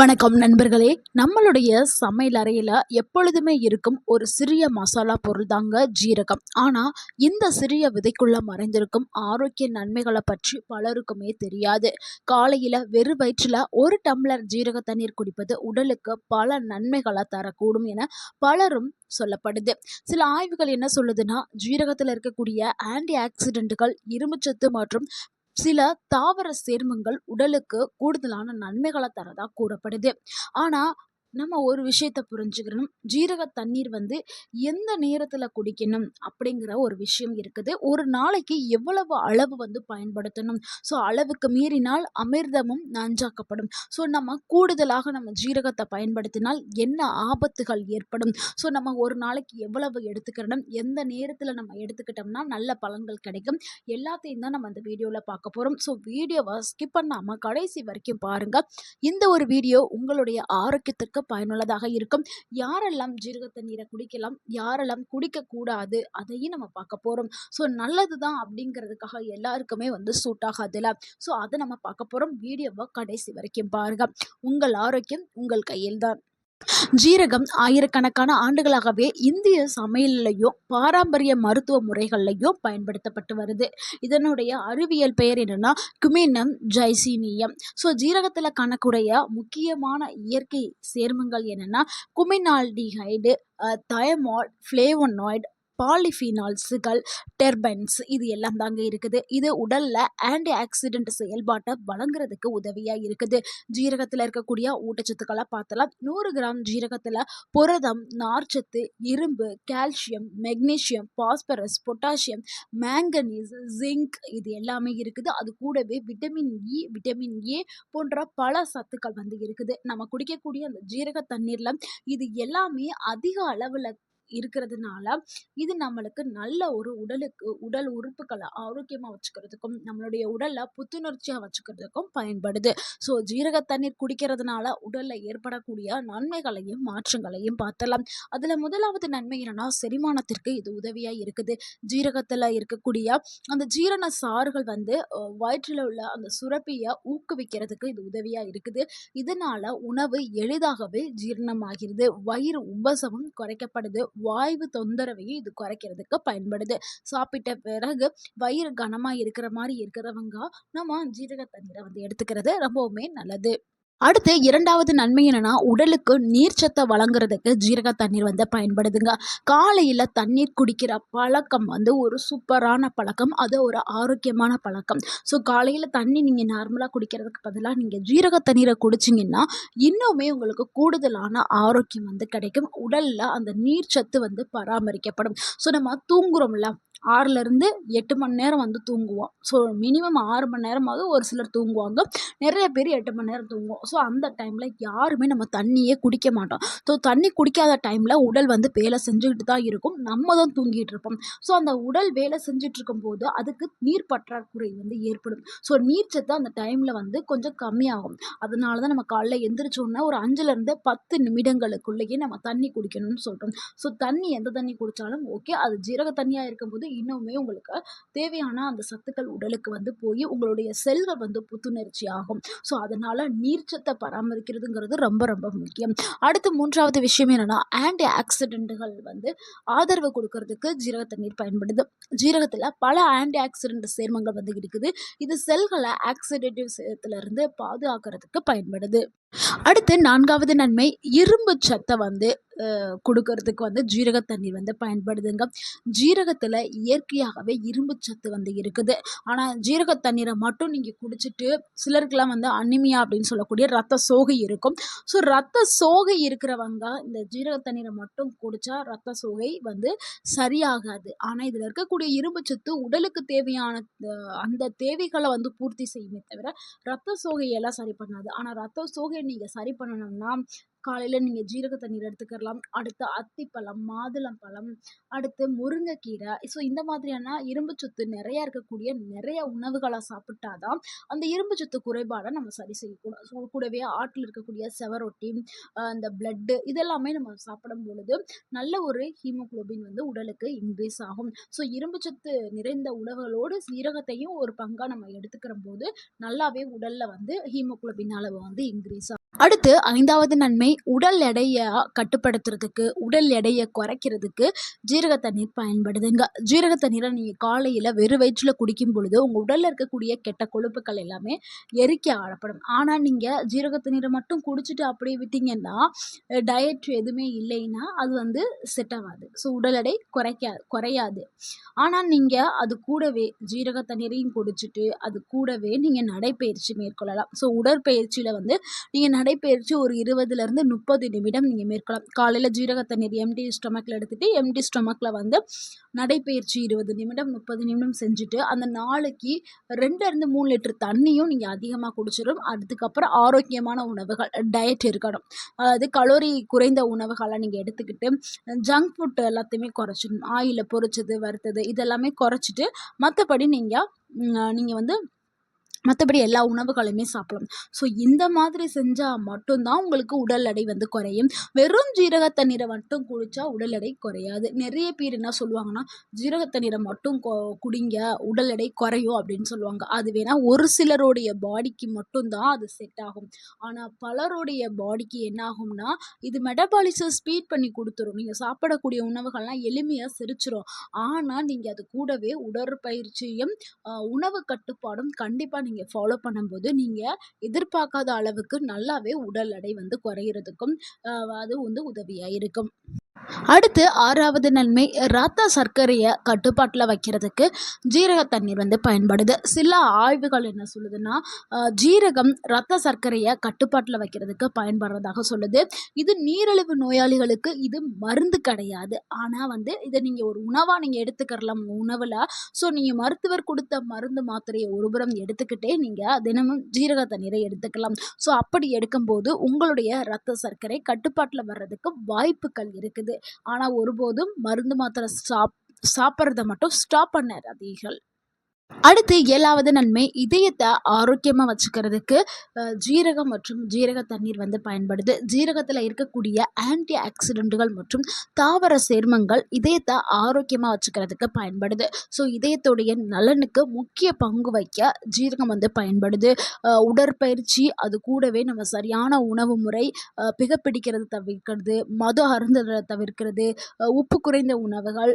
வணக்கம் நண்பர்களே. நம்மளுடைய சமையல் அறையில எப்பொழுதுமே இருக்கும் ஒரு சிறிய மசாலா பொருள் தாங்க ஜீரகம். ஆனா இந்த சிறிய விதைக்குள்ள மறைந்திருக்கும் ஆரோக்கிய நன்மைகளை பற்றி பலருக்குமே தெரியாது. காலையில வெறும் வயிற்றுல ஒரு டம்ளர் ஜீரக தண்ணீர் குடிப்பது உடலுக்கு பல நன்மைகளை தரக்கூடும் என பலரும் சொல்லப்படுது. சில ஆய்வுகள் என்ன சொல்லுதுன்னா, ஜீரகத்தில் இருக்கக்கூடிய ஆன்டி ஆக்சிடென்ட்டுகள், இரும்புச்சத்து மற்றும் சில தாவர சேர்மங்கள் உடலுக்கு கூடுதலான நன்மைகளை தரதா கூறப்படுது. ஆனா நம்ம ஒரு விஷயத்த புரிஞ்சுக்கணும். ஜீரக தண்ணீர் வந்து எந்த நேரத்துல குடிக்கணும் அப்படிங்கிற ஒரு விஷயம் இருக்குது. ஒரு நாளைக்கு எவ்வளவு அளவு வந்து பயன்படுத்தணும். அளவுக்கு மீறினால் அமிர்தமும் நஞ்சாக்கப்படும். நம்ம கூடுதலாக நம்ம ஜீரகத்தை பயன்படுத்தினால் என்ன ஆபத்துகள் ஏற்படும். நம்ம ஒரு நாளைக்கு எவ்வளவு எடுத்துக்கிறோம், எந்த நேரத்துல நம்ம எடுத்துக்கிட்டோம்னா நல்ல பலன்கள் கிடைக்கும், எல்லாத்தையும் தான் நம்ம இந்த வீடியோல பார்க்க போறோம். வீடியோவை ஸ்கிப் பண்ணாம கடைசி வரைக்கும் பாருங்க. இந்த ஒரு வீடியோ உங்களுடைய ஆரோக்கியத்திற்கு பயனுள்ளதாக இருக்கும். யாரெல்லாம் ஜீரக தண்ணீரை குடிக்கலாம், யாரெல்லாம் குடிக்கக்கூடாது, அதையும் நம்ம பார்க்க போறோம். நல்லது தான் அப்படிங்கிறதுக்காக எல்லாருக்குமே வந்து சூட் ஆகாதுல. அதை நம்ம பார்க்க போறோம். வீடியோவை கடைசி வரைக்கும் பாருங்க. உங்கள் ஆரோக்கியம் உங்கள் கையில் தான். ஜீரகம் ஆயிரக்கணக்கான ஆண்டுகளாகவே இந்திய சமையல்லையும் பாரம்பரிய மருத்துவ முறைகள்லையும் பயன்படுத்தப்பட்டு வருது. இதனுடைய அறிவியல் பெயர் என்னன்னா குமினம் ஜைசீனியம். ஜீரகத்தில் காணக்கூடிய முக்கியமான இயற்கை சேர்மங்கள் என்னன்னா குமினால்டிஹைடு, தயமால், ஃப்ளேவனாய்டு, பாலிஃபினால்ஸுகள், டெர்பன்ஸ், இது எல்லாம் தாங்க இருக்குது. இது உடல்ல ஆன்டி ஆக்சிடென்ட் செயல்பாட்டை வழங்குறதுக்கு உதவியா இருக்குது. ஜீரகத்தில் இருக்கக்கூடிய ஊட்டச்சத்துக்களை பார்த்தலாம். 100 கிராம் ஜீரகத்தில் புரதம், நார்ச்சத்து, இரும்பு, calcium, magnesium, phosphorus, potassium, manganese, zinc, இது எல்லாமே இருக்குது. அது கூடவே விட்டமின் இ, விட்டமின் ஏ போன்ற பல சத்துக்கள் வந்து இருக்குது. நம்ம குடிக்கக்கூடிய அந்த ஜீரக தண்ணீர்ல இது எல்லாமே அதிக அளவுல இருக்கிறதுனால இது நம்மளுக்கு நல்ல ஒரு உடல் உறுப்புகளை ஆரோக்கியமா வச்சுக்கிறதுக்கும் நம்மளுடைய உடல்ல புத்துணர்ச்சியா வச்சுக்கிறதுக்கும் பயன்படுது. ஜீரக தண்ணீர் குடிக்கிறதுனால உடல்ல ஏற்படக்கூடிய நன்மைகளையும் மாற்றங்களையும் பார்த்தலாம். அதுல முதலாவது நன்மை என்னன்னா, செரிமானத்திற்கு இது உதவியா இருக்குது. ஜீரகத்துல இருக்கக்கூடிய அந்த ஜீரண சாறுகள் வந்து வயிற்றில் உள்ள அந்த சுரப்பியை ஊக்குவிக்கிறதுக்கு இது உதவியா இருக்குது. இதனால உணவு எளிதாகவே ஜீரணமாகிறது. வயிறு உபசமும் குறைக்கப்படுது. வாய்வு தொந்தரவையும் இது குறைக்கிறதுக்கு பயன்படுது. சாப்பிட்ட பிறகு வயிறு கனமா இருக்கிற மாதிரி இருக்கிறவங்க நம்ம ஜீரக தண்ணீரை வந்து எடுத்துக்கிறது ரொம்பவுமே நல்லது. அடுத்து இரண்டாவது நன்மை என்னன்னா, உடலுக்கு நீர்ச்சத்தை வழங்குறதுக்கு ஜீரக தண்ணீர் வந்து பயன்படுதுங்க. காலையில தண்ணீர் குடிக்கிற பழக்கம் வந்து ஒரு சூப்பரான பழக்கம். அது ஒரு ஆரோக்கியமான பழக்கம். காலையில தண்ணி நீங்க நார்மலா குடிக்கிறதுக்கு பதிலாக நீங்க ஜீரக தண்ணீரை குடிச்சிங்கன்னா இன்னுமே உங்களுக்கு கூடுதலான ஆரோக்கியம் வந்து கிடைக்கும். உடல்ல அந்த நீர்ச்சத்து வந்து பராமரிக்கப்படும். நம்ம தூங்குறோம்ல, 6லேருந்து 8 மணி நேரம் வந்து தூங்குவோம். மினிமம் 6 மணி நேரமாவது ஒரு சிலர் தூங்குவாங்க. நிறைய பேர் 8 மணி நேரம் தூங்குவோம். அந்த டைமில் யாருமே நம்ம தண்ணியே குடிக்க மாட்டோம். தண்ணி குடிக்காத டைமில் உடல் வந்து வேலை செஞ்சுக்கிட்டு தான் இருக்கும். நம்ம தான் தூங்கிட்டு இருப்போம். அந்த உடல் வேலை செஞ்சுட்டு இருக்கும்போது அதுக்கு நீர் பற்றாக்குறை வந்து ஏற்படும். நீர்ச்சத்து அந்த டைமில் வந்து கொஞ்சம் கம்மியாகும். அதனால தான் நம்ம காலைல எந்திரிச்சோன்னா ஒரு 5லேருந்து 10 நிமிடங்களுக்குள்ளேயே நம்ம தண்ணி குடிக்கணும்னு சொல்கிறோம். தண்ணி எந்த தண்ணி குடித்தாலும் ஓகே, அது ஜீரக தண்ணியாக இருக்கும்போது இன்னுமே உங்களுக்கு தேவையான அந்த சத்துக்கள் உடலுக்கு வந்து போய் உங்களுடைய செல்கள் வந்து புத்துணர்ச்சி ஆகும். அதனால நீர்ச்சத்தை பராமரிக்கிறதுங்கிறது ரொம்ப ரொம்ப முக்கியம். அடுத்து 3வது விஷயம் என்னன்னா, ஆன்டி ஆக்சிடென்ட்டுகள் வந்து ஆதரவு கொடுக்கறதுக்கு ஜீரக தண்ணீர் பயன்படுது. ஜீரகத்துல பல ஆன்டி ஆக்சிடென்ட் சேர்மங்கள் வந்து இருக்குது. இது செல்களை ஆக்சிடேட்டிவ் சேதத்துல இருந்து பாதுகாக்கிறதுக்கு பயன்படுது. அடுத்து 4வது நன்மை, இரும்பு சத்தை வந்து கொடுக்கறதுக்கு வந்து ஜீரக தண்ணீர் வந்து பயன்படுதுங்க. ஜீரகத்தில் இயற்கையாகவே இரும்பு சத்து வந்து இருக்குது. ஆனால் ஜீரக தண்ணீரை மட்டும் நீங்கள் குடிச்சிட்டு சிலருக்கெல்லாம் வந்து அனிமியா அப்படின்னு சொல்லக்கூடிய ரத்த சோகை இருக்கும். ரத்த சோகை இருக்கிறவங்க இந்த ஜீரக தண்ணீரை மட்டும் குடித்தா ரத்த சோகை வந்து சரியாகாது. ஆனால் இதில் இருக்கக்கூடிய இரும்பு சத்து உடலுக்கு தேவையான அந்த தேவைகளை வந்து பூர்த்தி செய்யுமே தவிர ரத்த சோகையெல்லாம் சரி பண்ணாது. ஆனால் ரத்த சோகை நீங்கள் சரி பண்ணணும்னா காலையில் நீங்கள் ஜீரக தண்ணீர் எடுத்துக்கலாம். அடுத்து அத்திப்பழம், மாதுளம்பழம், அடுத்து முருங்கைக்கீரை. இந்த மாதிரியான இரும்பு சத்து நிறையா இருக்கக்கூடிய நிறைய உணவுகளை சாப்பிட்டாதான் அந்த இரும்பு சத்து குறைபாடை நம்ம சரி செய்யக்கூடும். கூடவே ஆட்டில் இருக்கக்கூடிய செவரொட்டி, அந்த பிளட்டு, இதெல்லாமே நம்ம சாப்பிடும் பொழுது நல்ல ஒரு ஹீமோகுளோபின் வந்து உடலுக்கு இன்க்ரீஸ் ஆகும். இரும்பு சத்து நிறைந்த உணவுகளோடு சீரகத்தையும் ஒரு பங்காக நம்ம எடுத்துக்கிற போது நல்லாவே உடல்ல வந்து ஹீமோகுளோபின் அளவு வந்து இன்க்ரீஸ் ஆகும். அடுத்து 5வது நன்மை, உடல் எடைய கட்டுப்படுத்துறதுக்கு, உடல் எடைய குறைக்கிறதுக்கு ஜீரக தண்ணீர் பயன்படுதுங்க. ஜீரக தண்ணீர நீங்க காலையில வெறும் வயிற்றில குடிக்கும் பொழுது, உங்க உடல்ல இருக்கக்கூடிய கெட்ட கொழுப்புக்கள் எல்லாமே எரிக்க ஆரப்படும். ஆனா, நீங்க ஜீரக தண்ணீர மட்டும் குடிச்சுட்டு அப்படியே விட்டீங்கன்னா, டயட் எதுவுமே இல்லைன்னா, அது வந்து செட் ஆவாது. ஸோ உடல் எடை குறையாது. ஆனா, நீங்க அது கூடவே ஜீரக தண்ணீரையும் குடிச்சுட்டு, அது கூடவே நீங்க நடைப்பயிற்சி மேற்கொள்ளலாம். ஸோ உடற்பயிற்சியில வந்து நீங்க நடைப்பயிற்சி ஒரு 20லேருந்து 30 நிமிடம் நீங்க மேற்கொள்ளலாம். காலையில ஜீரக தண்ணீர் எம்டி ஸ்டொமக்ல எடுத்துட்டு, எம்டி ஸ்டொமக்ல வந்து நடைப்பயிற்சி 20 நிமிடம், 30 நிமிடம் செஞ்சுட்டு, அந்த நாளைக்கு 2லேருந்து 3 லிட்டர் தண்ணியும் நீங்க அதிகமா குடிச்சிடும். அதுக்கப்புறம் ஆரோக்கியமான உணவுகள் டயட் இருக்கணும். அதாவது கலோரி குறைந்த உணவுகள நீங்க எடுத்துக்கிட்டு, ஜங்க் ஃபுட் எல்லாத்தையுமே குறைச்சிடணும். ஆயில்ல பொரிச்சது, வறுத்தது இதெல்லாமே குறைச்சிட்டு, மத்தபடி நீங்க வந்து மத்தபடி எல்லா உணவுகளுமே சாப்பிடலாம். ஸோ இந்த மாதிரி செஞ்சா மட்டும் தான் உங்களுக்கு உடல் எடை வந்து குறையும். வெறும் ஜீரக தண்ணீர மட்டும் குடிச்சா உடல் எடை குறையாது. நெறைய பேர் என்ன சொல்லுவாங்கன்னா, "ஜீரக தண்ணீர மட்டும் குடிங்க, உடல் எடை குறையும்" அப்படின்னு சொல்லுவாங்க. அது வேணா ஒரு சிலருடைய பாடிக்கு மட்டும் தான் அது செட் ஆகும். ஆனா பலருடைய பாடிக்கு என்ன ஆகும்னா, இது மெட்டபாலிசம் ஸ்பீட் பண்ணி குடுத்துரும். நீங்க சாப்பிடக்கூடிய உணவுகள்லாம் எளிமையா செரிச்சிரும். ஆனா நீங்க அது கூடவே உடற்பயிற்சியும், உணவு கட்டுப்பாடும் கண்டிப்பா நீங்க ஃபாலோ பண்ணும்போது, நீங்க எதிர்பார்க்காத அளவுக்கு நல்லாவே உடல் எடை வந்து குறையிறதுக்கும், அது வந்து உதவியா இருக்கும். அடுத்து 6வது நன்மை, இரத்த சர்க்கரைய கட்டுப்பாட்டுல வைக்கிறதுக்கு ஜீரக தண்ணீர் வந்து பயன்படுது. சில ஆய்வுகள் என்ன சொல்லுதுன்னா, ஜீரகம் இரத்த சர்க்கரைய கட்டுப்பாட்டுல வைக்கிறதுக்கு பயன்படுறதாக சொல்லுது. இது நீரிழிவு நோயாளிகளுக்கு இது மருந்து கிடையாது. ஆனா வந்து இத நீங்க ஒரு உணவா நீங்க எடுத்துக்கிறலாம் உங்க உணவுல. ஸோ நீங்க மருத்துவர் குடுத்த மருந்து, மாத்திரைய ஒருபுறம் எடுத்துக்கிட்டே நீங்க தினமும் ஜீரக தண்ணீரை எடுத்துக்கலாம். ஸோ அப்படி எடுக்கும்போது உங்களுடைய இரத்த சர்க்கரை கட்டுப்பாட்டுல வர்றதுக்கு வாய்ப்புகள் இருக்குது. ஆனா ஒருபோதும் மருந்து மாத்திரை சாப்பிடுறத மட்டும் ஸ்டாப் பண்ணாதீர்கள். அடுத்து 7வது நன்மை, இதயத்த ஆரோக்கியமா வச்சுக்கிறதுக்கு ஜீரகம் மற்றும் ஜீரக தண்ணீர் வந்து பயன்படுது. ஜீரகத்துல இருக்கக்கூடிய ஆன்டி ஆக்ஸிடென்ட்கள் மற்றும் தாவர சேர்மங்கள் இதயத்த ஆரோக்கியமா வச்சுக்கிறதுக்கு பயன்படுது. ஸோ இதயத்துடைய நலனுக்கு முக்கிய பங்கு வகிக்க ஜீரகம் வந்து பயன்படுது. உடற்பயிற்சி, அது கூடவே நம்ம சரியான உணவு முறை, புகைப்பிடிக்கிறத தவிர்க்கிறது, மது அருந்துறத தவிர்க்கிறது, உப்பு குறைந்த உணவுகள்,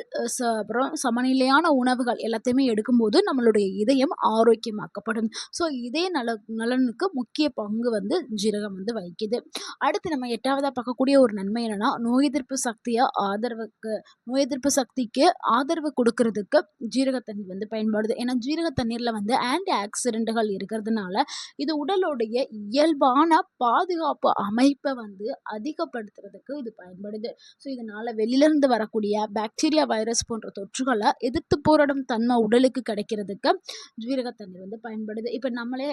அப்புறம் சமநிலையான உணவுகள் எல்லாத்தையுமே எடுக்கும்போது நம்மளுடைய இதயம் ஆரோக்கியமாக்கப்படும். ஸோ இதய நலனுக்கு முக்கிய பங்கு வந்து ஜீரகம் வந்து வகிக்குது. அடுத்து நம்ம 8வதா பார்க்கக்கூடிய ஒரு நன்மை என்னன்னா, நோய் எதிர்ப்பு சக்திக்கு ஆதரவு கொடுக்கறதுக்கு ஜீரக தண்ணீர் வந்து பயன்படுது. ஏன்னா ஜீரக தண்ணீர்ல வந்து ஆன்டி ஆக்சிடென்ட்கள் இருக்கிறதுனால, இது உடலுடைய இயல்பான பாதுகாப்பு அமைப்பை வந்து அதிகப்படுத்துறதுக்கு இது பயன்படுது. ஸோ இதனால வெளியிலிருந்து வரக்கூடிய பாக்டீரியா, வைரஸ் போன்ற தொற்றுகளை எதிர்த்து போராடும் தன்மை உடலுக்கு கிடைக்கிறதுக்கு ஜீரக தண்ணீர் வந்து பயன்படுது. இப்போ நம்மளே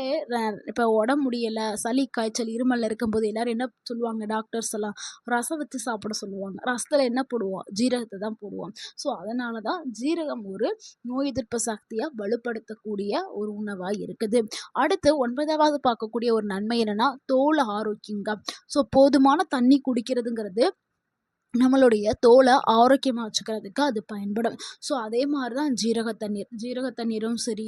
இப்போ உடம்பு முடியல, சளி, காய்ச்சல், இருமல் இருக்கும்போது எல்லாரும் என்ன சொல்லுவாங்க டாக்டர்ஸ் எல்லாம்? ரசம் வச்சு சாப்பிட சொல்லுவாங்க. ரசத்துல என்ன போடுவோம்? ஜீரகத்தை தான் போடுவோம். ஸோ அதனால தான் ஜீரகம் ஒரு நோய் எதிர்ப்பு சக்தியை வலுப்படுத்தக்கூடிய ஒரு உணவா இருக்குது. அடுத்து 9வது பார்க்கக்கூடிய ஒரு நன்மை என்னன்னா, தோல் ஆரோக்கியங்க. ஸோ போதுமான தண்ணி குடிக்கிறதுங்கிறது நம்மளுடைய தோலை ஆரோக்கியமா வச்சுக்கிறதுக்கு அது பயன்படும். ஸோ அதே மாரி தான் ஜீரக தண்ணீர். ஜீரக தண்ணீரும் சரி,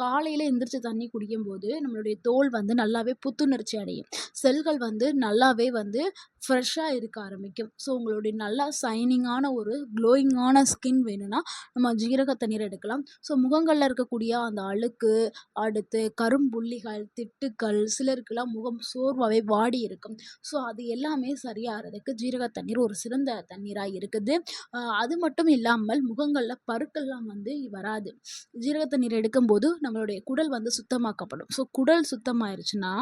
காலையில எந்திரிச்சு தண்ணி குடிக்கும்போது நம்மளுடைய தோல் வந்து நல்லாவே புத்துணர்ச்சி அடையும். செல்கள் வந்து நல்லாவே வந்து ஃப்ரெஷ்ஷா இருக்க ஆரம்பிக்கும். ஸோ உங்களுடைய நல்லா ஷைனிங்கான ஒரு க்ளோயிங்கான ஸ்கின் வேணும்னா, நம்ம ஜீரக தண்ணீர் எடுக்கலாம். ஸோ முகங்கள்ல இருக்கக்கூடிய அந்த அழுக்கு, அடுத்து கரும்புள்ளிகள், திட்டுக்கள், சிலருக்குலாம் முகம் சோர்வாவே வாடி இருக்கும். ஸோ அது எல்லாமே சரியாறதுக்கு ஜீரக தண்ணீர் ஒரு சிறந்த தண்ணீரா இருக்குது. அது மட்டும் இல்லாமல் முகங்கள்ல பருக்கள்லாம் வந்து வராது. ஜீரக தண்ணீர் எடுக்கும்போது நம்மளுடைய குடல் வந்து சுத்தமாக்கப்படும். ஸோ குடல் சுத்தமாயிருச்சுன்னா,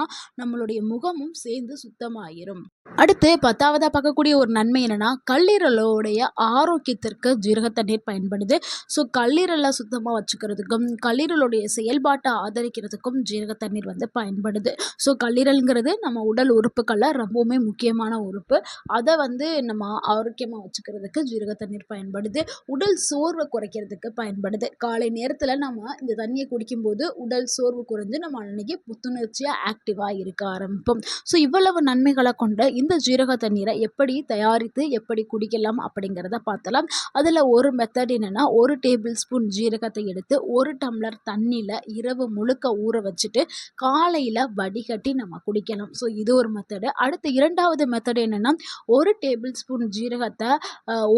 நம்மளுடைய முகமும் சேர்ந்து சுத்தமாயிரும். அடுத்து 10வதா பார்க்கக்கூடிய ஒரு நன்மை என்னன்னா, கல்லீரலோடைய ஆரோக்கியத்திற்கு ஜீரக தண்ணீர் பயன்படுது. ஸோ கல்லீரலை சுத்தமா வச்சுக்கிறதுக்கும், கல்லீரலுடைய செயல்பாட்டை ஆதரிக்கிறதுக்கும் ஜீரக தண்ணீர் வந்து பயன்படுது. ஸோ கல்லீரல்ங்கிறது நம்ம உடல் உறுப்புக்கள்ல ரொம்பவுமே முக்கியமான உறுப்பு. அதை வந்து நம்ம ஆரோக்கியமா வச்சுக்கிறதுக்கு ஜீரக தண்ணீர் பயன்படுது. உடல் சோர்வை குறைக்கிறதுக்கு பயன்படுது. காலை நேரத்துல நம்ம இந்த தண்ணியை குடிக்கும்போது உடல் சோர்வு குறைஞ்சு நம்ம அன்னைக்கு புத்துணர்ச்சியா ஆக்டிவா இருக்க ஆரம்பிப்போம். ஸோ இவ்வளவு நன்மைகளை கொண்ட இந்த ஜீரக தண்ணீரை எப்படி தயாரித்து எப்படி குடிக்கலாம் அப்படிங்கிறத பார்த்தலாம். அதில் ஒரு மெத்தட் என்னென்னா, 1 டேபிள் ஸ்பூன் ஜீரகத்தை எடுத்து 1 டம்ளர் தண்ணியில் இரவு முழுக்க ஊற வச்சுட்டு காலையில் வடிகட்டி நம்ம குடிக்கலாம். ஸோ இது ஒரு மெத்தடு. அடுத்து 2வது மெத்தட் என்னென்னா, 1 டேபிள் ஸ்பூன் ஜீரகத்தை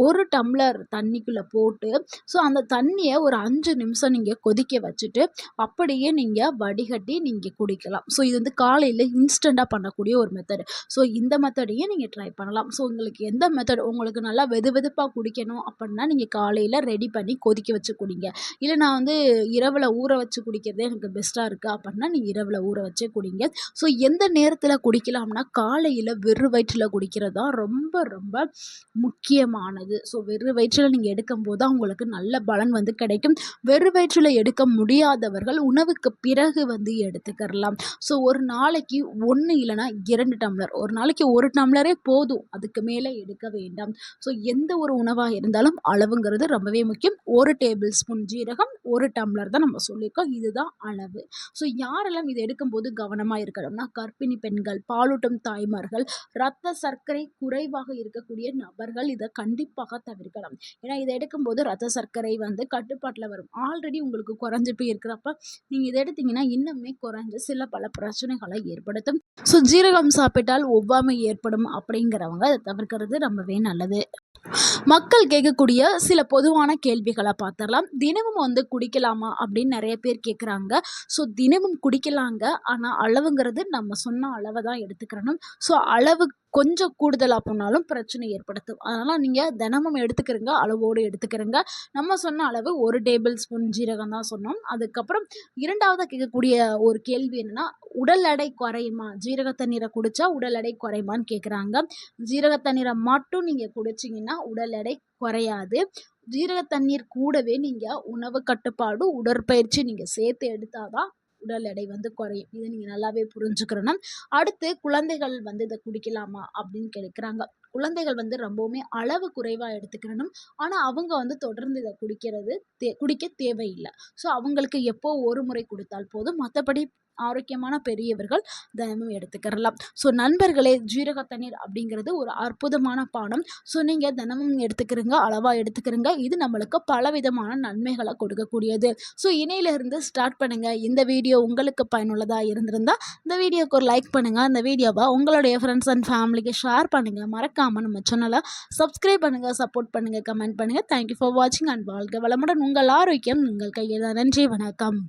1 டம்ளர் தண்ணிக்குள்ளே போட்டு அந்த தண்ணியை ஒரு 5 நிமிஷம் நீங்கள் கொதிக்க வச்சுட்டு அப்படியே நீங்கள் வடிகட்டி நீங்கள் குடிக்கலாம். ஸோ இது வந்து காலையில் இன்ஸ்டண்ட்டாக பண்ணக்கூடிய ஒரு மெத்தடு. ஸோ இந்த மெத்தடையும் நீங்கள் ட்ரை பண்ணலாம். ஸோ உங்களுக்கு எந்த மெத்தட் உங்களுக்கு நல்லா வெது வெதுப்பாக குடிக்கணும் அப்படின்னா நீங்கள் காலையில் ரெடி பண்ணி கொதிக்க வச்சு குடிங்க. இல்லை நான் வந்து இரவில் ஊற வச்சு குடிக்கிறதே எனக்கு பெஸ்ட்டாக இருக்குது அப்படின்னா நீங்கள் இரவில் ஊற வச்சே குடிங்க. ஸோ எந்த நேரத்தில் குடிக்கலாம்னா காலையில் வெறும் வயிற்றில் குடிக்கிறது தான் ரொம்ப ரொம்ப முக்கியமானது. ஸோ வெறும் வயிற்றில் நீங்கள் எடுக்கும்போது தான் உங்களுக்கு நல்ல பலன் வந்து கிடைக்கும். வெறும் வயிற்றில் எடுக்க முடியாதவர்கள் உணவுக்கு பிறகு வந்து எடுத்துக்கலாம். ஸோ ஒரு நாளைக்கு 1 இல்லைனா 2 டம்ளர், ஒரு நாளைக்கு 1 டம்ளரே போதும், அதுக்கு மேலே எடுக்க வேண்டாம். ஸோ எந்த ஒரு உணவாக இருந்தாலும் அளவுங்கிறது ரொம்பவே முக்கியம். 1 டேபிள் ஸ்பூன் ஜீரகம் 1 டம்ளர் தான் நம்ம சொல்லியிருக்கோம், இதுதான் அளவு. ஸோ யாரெல்லாம் இதை எடுக்கும்போது கவனமாக இருக்கணும்னா கர்ப்பிணி பெண்கள், பாலூட்டும் தாய்மார்கள், இரத்த சர்க்கரை குறைவாக இருக்கக்கூடிய நபர்கள் இதை கண்டிப்பாக தவிர்க்கலாம். ஏன்னா இதை எடுக்கும்போது இரத்த சர்க்கரை வந்து கட்டுப்பாட்டில் வரும். ஆல்ரெடி உங்களுக்கு குறைஞ்சி போய் இருக்கிறப்ப நீங்கள் இதை எடுத்தீங்கன்னா இன்னுமே குறைஞ்சு சில பல பிரச்சனைகளை ஏற்படுத்தும். ஸோ ஜீரகம் சாப்பிட்டால் ஒவ்வாமை ஏற்படும் அப்படிங்கிறவங்க அதை தவிர்க்கிறது ரொம்பவே நல்லது. மக்கள் கேட்கக்கூடிய சில பொதுவான கேள்விகளை பார்த்துடலாம். தினமும் வந்து குடிக்கலாமா அப்படின்னு நிறைய பேர் கேட்குறாங்க. ஸோ தினமும் குடிக்கலாங்க, ஆனால் அளவுங்கிறது நம்ம சொன்ன அளவை தான் எடுத்துக்கிறணும். ஸோ அளவு கொஞ்சம் கூடுதலாக போனாலும் பிரச்சனை ஏற்படுத்தும். அதனால் நீங்கள் தினமும் எடுத்துக்கிறங்க, அளவோடு எடுத்துக்கிறங்க. நம்ம சொன்ன அளவு 1 டேபிள் ஸ்பூன் ஜீரகம் தான் சொன்னோம். அதுக்கப்புறம் 2வது கேட்கக்கூடிய ஒரு கேள்வி என்னென்னா, உடல் எடை குறையுமா, ஜீரக தண்ணீரை குடித்தா உடல் எடை குறையுமான்னு கேட்குறாங்க. ஜீரக தண்ணீரை மட்டும் நீங்கள் குடிச்சிங்கன்னா உடல் எடை குறையாது. ஜீரக தண்ணீர் கூடவே நீங்கள் உணவு கட்டுப்பாடு, உடற்பயிற்சி நீங்கள் சேர்த்து எடுத்தால் தான் உடல் எடை வந்து குறையும். இதை நீங்கள் நல்லாவே புரிஞ்சுக்கிறணும். அடுத்து குழந்தைகள் வந்து இதை குடிக்கலாமா அப்படின்னு கேட்குறாங்க. குழந்தைகள் வந்து ரொம்பவுமே அளவு குறைவாக எடுத்துக்கிறணும். ஆனால் அவங்க வந்து தொடர்ந்து இதை குடிக்க தேவையில்லை. ஸோ அவங்களுக்கு எப்போ ஒரு முறை கொடுத்தால் போதும். மற்றபடி ஆரோக்கியமான பெரியவர்கள் தினமும் எடுத்துக்கிறலாம். ஸோ நண்பர்களே, ஜீரக தண்ணீர் அப்படிங்கிறது ஒரு அற்புதமான பானம். ஸோ நீங்கள் தினமும் எடுத்துக்கிறங்க, அளவாக எடுத்துக்கிறங்க. இது நம்மளுக்கு பலவிதமான நன்மைகளை கொடுக்கக்கூடியது. ஸோ இணையிலிருந்து ஸ்டார்ட் பண்ணுங்கள். இந்த வீடியோ உங்களுக்கு பயனுள்ளதாக இருந்திருந்தால் இந்த வீடியோக்கு ஒரு லைக் பண்ணுங்கள். அந்த வீடியோவை உங்களுடைய ஃப்ரெண்ட்ஸ் அண்ட் ஃபேமிலிக்கு ஷேர் பண்ணுங்கள். மறக்காமல் நம்ம சேனலை சப்ஸ்கிரைப் பண்ணுங்கள், சப்போர்ட் பண்ணுங்கள், கமெண்ட் பண்ணுங்கள். தேங்க்யூ ஃபார் வாட்சிங் அண்ட் வாழ்க வளமுடன். உங்கள் ஆரோக்கியம் உங்கள் கையில் தான். நன்றி, வணக்கம்.